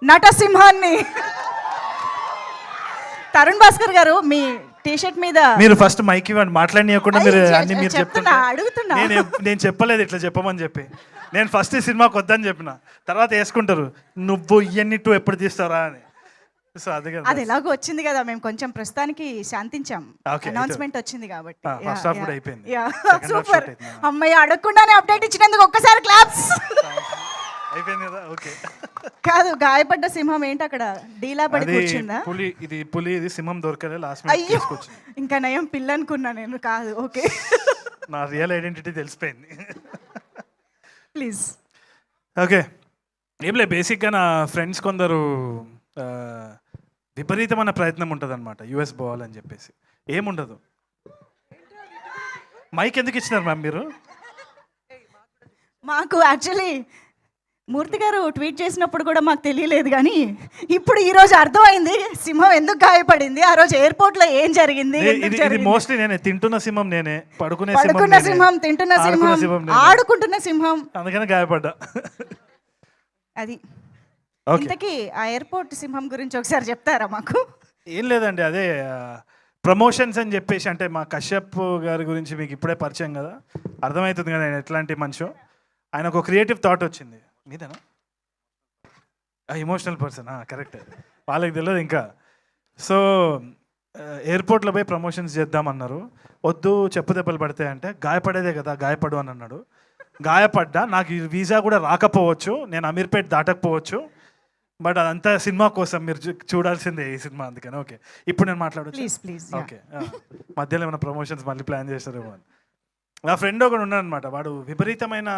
నటసింహాన్ని తరుణ్ భాస్కర్ గారు మీ టీషర్ట్ మీద మీరు ఫస్ట్ మైక్ ఇవ్వండి, మాట్లాడనీయకుండా మీరు అన్ని మీరు చెప్తున్నా, చెప్తున్నా. అడుగుతున్నా. నేను చెప్పలేదు ఇట్లా చెప్పమని చెప్పి. నేను ఫస్ట్ ఈ సినిమాకి వద్దని చెప్పిన, తర్వాత వేసుకుంటారు నువ్వు ఇవన్నీ టూ ఎప్పుడు తీస్తారా అని. సో అది ఎలాగో వచ్చింది కదా, మేము కొంచెం ప్రస్తుతానికి శాంతించాం. Okay, అనౌన్స్మెంట్ వచ్చింది కాబట్టి ఫస్ట్ హాఫ్ కూడా అయిపోయింది. సూపర్. అమ్మాయి అడగకుండానే అప్డేట్ ఇచ్చినందుకు ఒక్కసారి క్లాప్స్. అయిపోయింది కదా, ఓకే. కాదు, గాయపడ్డ సింహం ఏంటి అక్కడ డీలా పడి కూర్చుందా? పులి ఇది సింహం దొరకలే లాస్ట్ అయ్యో, ఇంకా నయం పిల్ల అనుకున్నా నేను. కాదు, ఓకే. నా రియల్ ఐడెంటిటీ తెలిసిపోయింది. ప్లీజ్. ఓకే, ఏం లేదు, బేసిక్గా నా ఫ్రెండ్స్ కొందరు విపరీతమైన ప్రయత్నం ఉంటుంది అనమాట యూఎస్ పోవాలని చెప్పేసి. ఏముండదు. మైక్ ఎందుకు ఇచ్చినారు మ్యామ్ మీరు? మాకు యాక్చువల్లీ మూర్తి గారు ట్వీట్ చేసినప్పుడు కూడా మాకు తెలియలేదు, కానీ ఇప్పుడు ఈ రోజు అర్థమైంది సింహం ఎందుకు గాయపడింది, ఆ రోజు ఎయిర్పోర్ట్ లో ఏం జరిగింది. ఇది మోస్ట్లీ నేనే, తింటున్న సింహం నేనే, పడుకున్న సింహం, తింటున్న సింహం, ఆడుకుంటున్న సింహం, అందుకని గాయపడ్డా. అది ఇంతకీ ఆ ఎయిర్పోర్ట్ సింహం గురించి ఒకసారి చెప్తారా మాకు? ఏం లేదండి, అదే ప్రమోషన్స్ అని చెప్పేసి, అంటే మా కశ్యప్ గారి గురించి మీకు ఇప్పుడే పరిచయం కదా, అర్థమవుతుంది కదా ఆయన ఎట్లాంటి మనిషి. ఆయన ఒక క్రియేటివ్ థాట్ వచ్చింది. మీదేనా? ఎమోషనల్ పర్సన్, కరెక్ట్, వాళ్ళకి తెలియదు ఇంకా. సో ఎయిర్పోర్ట్లో పోయి ప్రమోషన్స్ చేద్దామన్నారు. వద్దు, చెప్పు దెబ్బలు పడతాయంటే, గాయపడేదే కదా, గాయపడు అని అన్నాడు. గాయపడ్డా, నాకు వీసా కూడా రాకపోవచ్చు, నేను అమీర్పేట్ దాటకపోవచ్చు, బట్ అదంతా సినిమా కోసం, మీరు చూడాల్సిందే ఈ సినిమా, అందుకని. ఓకే, ఇప్పుడు నేను మాట్లాడచ్చు. ప్లీజ్. ఓకే, మధ్యలో ఏమైనా ప్రమోషన్స్ మళ్ళీ ప్లాన్ చేస్తారేమో అని. నా ఫ్రెండ్ ఒకడు ఉన్నాడు అనమాట, వాడు విపరీతమైన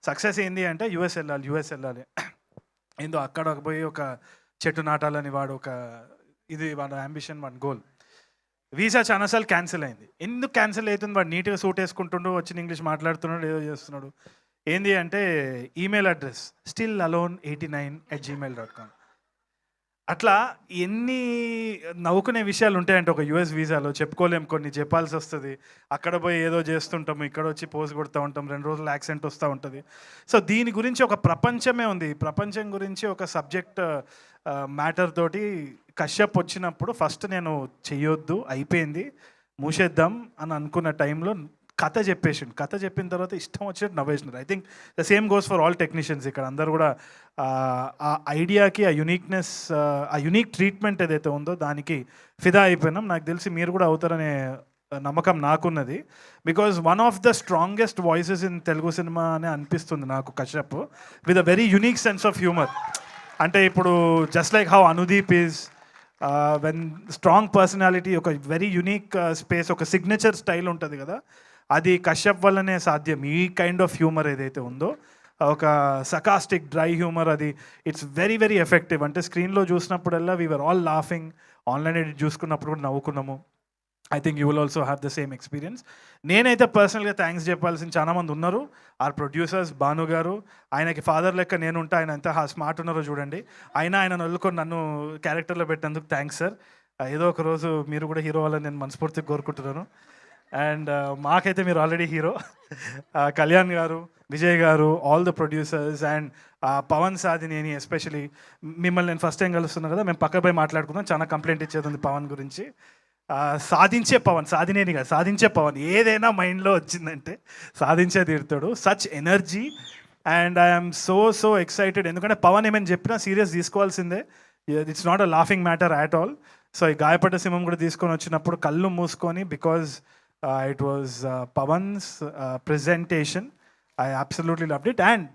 సక్సెస్ ఏంది అంటే యూఎస్ వెళ్ళాలి ఏందో అక్కడ పోయి ఒక చెట్టు నాటాలని వాడు వాడు అంబిషన్, వాడి గోల్. వీసా చాలాసార్లు క్యాన్సిల్ అయింది. ఎందుకు క్యాన్సిల్ అవుతుంది? వాడు నీట్గా సూట్ వేసుకుంటుండు, వచ్చిన ఇంగ్లీష్ మాట్లాడుతున్నాడు, ఏదో చేస్తున్నాడు. ఏంది అంటే ఈమెయిల్ అడ్రస్ stillalone89@gmail.com. అట్లా ఎన్ని నవ్వుకునే విషయాలు ఉంటాయంటే ఒక యూఎస్ వీసాలో చెప్పుకోలేం, కొన్ని చెప్పాల్సి వస్తుంది. అక్కడ పోయి ఏదో చేస్తుంటాము, ఇక్కడ వచ్చి పోజ్ కొడుతూ ఉంటాం, 2 రోజులు యాక్సెంట్ వస్తూ ఉంటుంది. సో దీని గురించి ఒక ప్రపంచమే ఉంది. ఈ ప్రపంచం గురించి ఒక సబ్జెక్ట్ మ్యాటర్ తోటి కశ్యప్ వచ్చినప్పుడు ఫస్ట్ నేను చెయ్యొద్దు, అయిపోయింది, మూసేద్దాం అని అనుకున్న టైంలో కథ చెప్పేసిండు. కథ చెప్పిన తర్వాత ఇష్టం వచ్చినట్టు నవ్వేసినారు. I think the same goes for all technicians. ఇక్కడ అందరూ కూడా ఆ ఐడియాకి, ఆ యూనిక్నెస్, ఆ యూనిక్ ట్రీట్మెంట్ ఏదైతే ఉందో దానికి ఫిదా అయిపోయినాం. నాకు తెలిసి మీరు కూడా అవుతారనే నమ్మకం నాకున్నది. Because one of the strongest voices in Telugu cinema అని అనిపిస్తుంది నాకు Kashyap, with a very unique sense of humour. అంటే ఇప్పుడు just like how Anudeep is when strong personality, ఒక వెరీ యూనిక్ స్పేస్, ఒక సిగ్నేచర్ స్టైల్ ఉంటుంది కదా, అది కశ్యప్ వల్లనే సాధ్యం. ఈ కైండ్ ఆఫ్ హ్యూమర్ ఏదైతే ఉందో, ఒక సకాస్టిక్ డ్రై హ్యూమర్, అది ఇట్స్ వెరీ వెరీ ఎఫెక్టివ్. అంటే స్క్రీన్లో చూసినప్పుడల్లా we are all laughing, online edit చూసుకున్నప్పుడు కూడా నవ్వుకున్నాము. I think you will also have the same experience. నేనైతే పర్సనల్గా థ్యాంక్స్ చెప్పాల్సిన చాలామంది ఉన్నారు. ఆర్ ప్రొడ్యూసర్స్, భాను గారు, ఆయనకి ఫాదర్ లెక్క నేనుంటా, ఆయన ఎంత స్మార్ట్ ఉన్నారో చూడండి. ఆయన వదులుకొని నన్ను క్యారెక్టర్లో పెట్టినందుకు థ్యాంక్స్ సార్. ఏదో ఒక రోజు మీరు కూడా హీరో అవ్వాలని నేను మనస్ఫూర్తిగా కోరుకుంటున్నాను. అండ్ మాకైతే మీరు already hero. Kalyan garu, Vijay garu, all the producers, and Pavan Sadhineni especially. మిమ్మల్ని నేను ఫస్ట్ టైం కలుస్తున్నాను కదా, మేము పక్క పోయి మాట్లాడుకుందాం, చాలా కంప్లైంట్ ఇచ్చేది ఉంది పవన్ గురించి. సాధించే పవన్, సాధినేని కాదు, సాధించే పవన్. ఏదైనా మైండ్లో వచ్చిందంటే సాధించే తీరుతాడు. Such energy, and I'm so excited. ఎందుకంటే పవన్ ఏమైనా చెప్పినా సీరియస్ తీసుకోవాల్సిందే. It's not a laughing matter at all. So ఈ గాయపడ్డ సింహం కూడా తీసుకొని వచ్చినప్పుడు కళ్ళు మూసుకొని, because it was Pawan's presentation. I absolutely loved it. And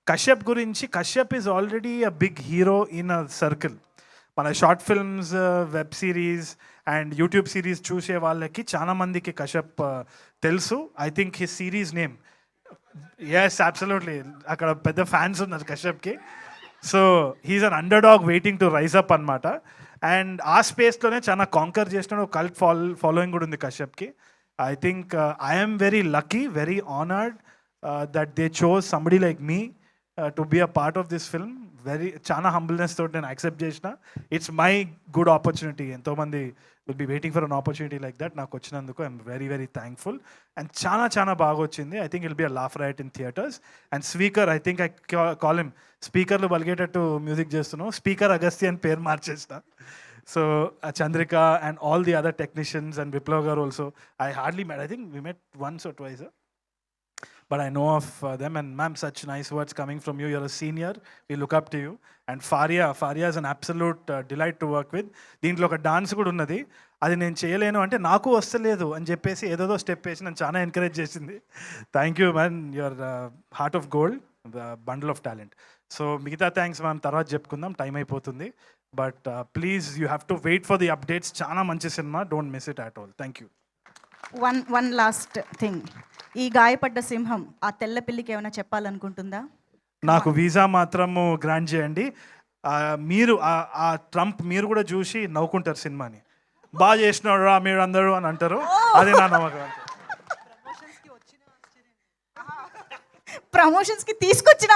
Kashyap gurinchi, Kashyap is already a big hero in a circle. మన short films, web series and YouTube series చూసే వాళ్ళకి చాలా మందికి కశ్యప్ తెలుసు. I think his series name, yes absolutely, అక్కడ పెద్ద fans ఉన్నారు కశ్యప్కి. So he's an underdog waiting to rise up అనమాట. అండ్ ఆ స్పేస్లోనే చాలా కాంకర్ చేసిన ఒక కల్ట్ ఫాలోయింగ్ కూడా ఉంది కశ్యప్కి. I think I am very lucky, very honored that they chose somebody like me to be a part of this film. చాలా humbleness తోటి నేను యాక్సెప్ట్ చేసిన. It's my good opportunity. ఎంతోమంది will be waiting for an opportunity like that. నాకు వచ్చినందుకు I'm very very thankful. And చాలా బాగా వచ్చింది. I think it'll be a laugh riot in theatres. And speaker, I think I call him స్పీకర్లు బలిగేటట్టు music చేస్తున్నావు. Speaker Agastya అని పేరు మార్చేసిన. సో Chandrika and all the other technicians and Viplav garu also, I hardly met. I think we met once or twice. But I know of them, and ma'am, such nice words coming from you. You're a senior. We look up to you. And Faria is an absolute delight to work with. దీంట్లో ఒక dance కూడా ఉన్నది. అది నేను చేయలేను అంటే నాకు వస్తలేదు అని చెప్పేసి ఏదో స్టెప్ వేసి నన్ను చాలా ఎంకరేజ్ చేసింది. Thank you man, your heart of gold, bundle of talent. So మిగతా థ్యాంక్స్ మనం తర్వాత చెప్పుకుందాం, టైం అయిపోతుంది. But please you have to wait for the updates. చాలా మంచి cinema, don't miss it at all. Thank you. One last thing, ఈ గాయపడ్డ సింహం ఆ తెల్ల పిల్లికి ఏమైనా చెప్పాలనుకుంటుందా? నాకు వీసా మాత్రము గ్రాంట్ చేయండి. మీరు ఆ ట్రంప్ మీరు కూడా చూసి నవ్వుకుంటారు సినిమాని. బాగా చేసినాడు రా మీరు అందరూ అని అంటారు. అది నా నమ్మకం. ప్రమోషన్స్కి తీసుకొచ్చిన